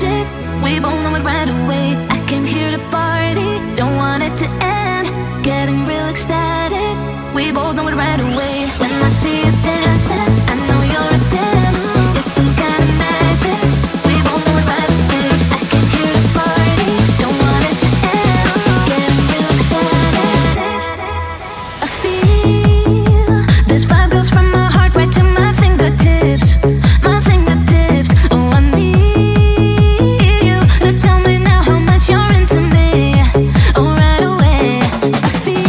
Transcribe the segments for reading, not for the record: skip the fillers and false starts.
magic. We both know it right away. I came here to party, don't want it to end. Getting real ecstatic. We both know it right away. When I see you dancing, I know you're a damn. It's some kind of magic. We both know it right away. I came here to party, don't want it to end. Getting real ecstatic. I feel this vibe goes from my heart right to my fingertips. My fingertips. Oh, I need you to tell me now how much you're into me. Oh, right away. I feel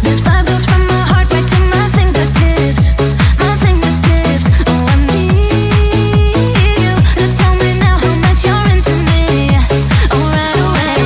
this vibe goes from my heart right to my fingertips. My fingertips. Oh, I need you to tell me now how much you're into me. Oh, right away.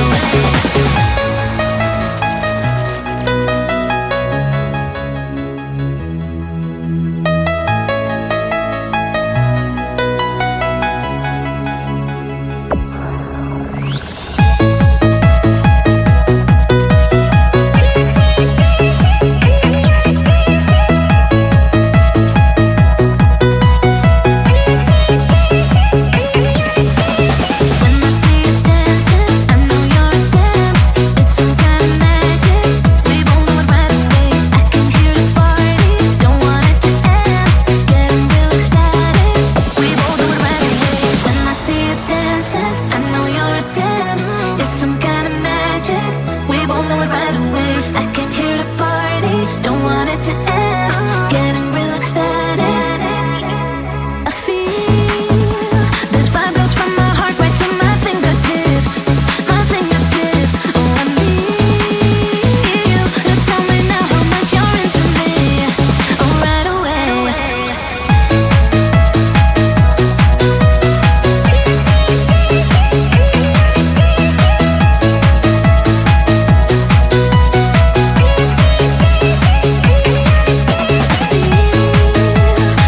When I see you dancing, I know you're a damn. It's some kind of magic. We both know it right away. I came here to party, don't want it to end. Getting real ecstatic. We both know it right away. When I see you dancing, I know you're a damn. It's some kind of magic. We both know it right away. I came here to party, don't want it to end. Getting real ecstatic. I feel this vibe goes from my heart right to my fingertips. My fingertips. Oh, I need you to tell me now how much you're into me. Oh, right away.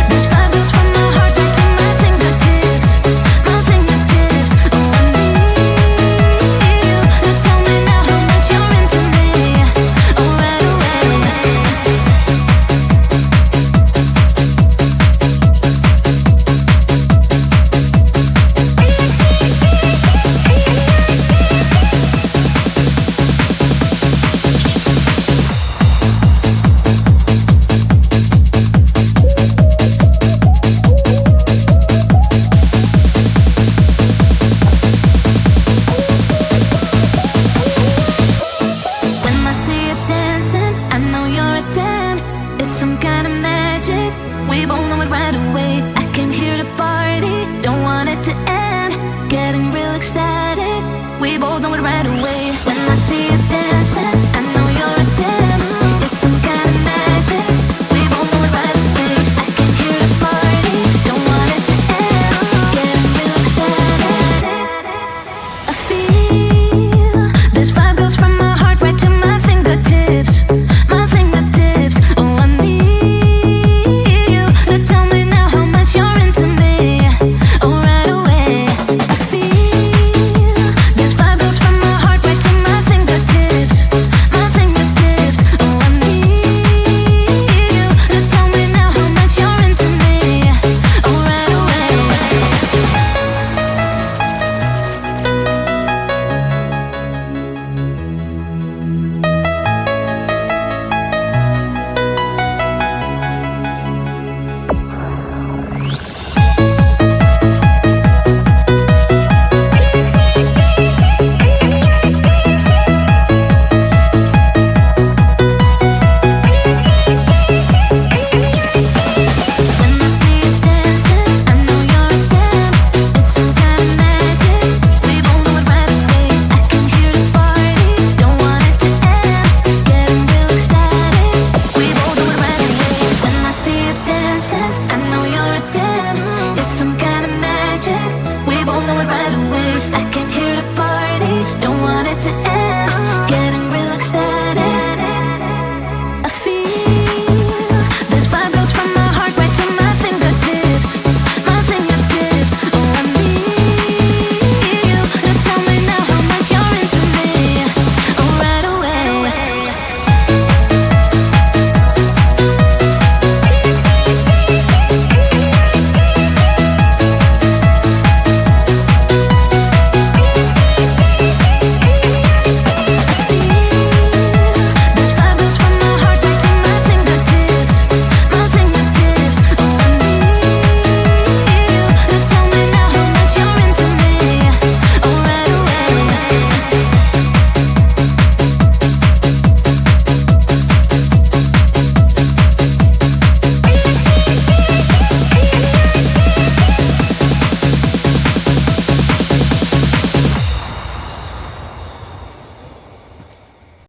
This vibe goes from my heart right to my fingertips. My fingertips. Oh, I need you to tell me now how much you're into me. Oh, right away. When I see you dancing, I know you're a damn. It's some kind of magic. We both know it right away. I came here to party, don't want it to end. Getting real ecstatic. We both know it right away.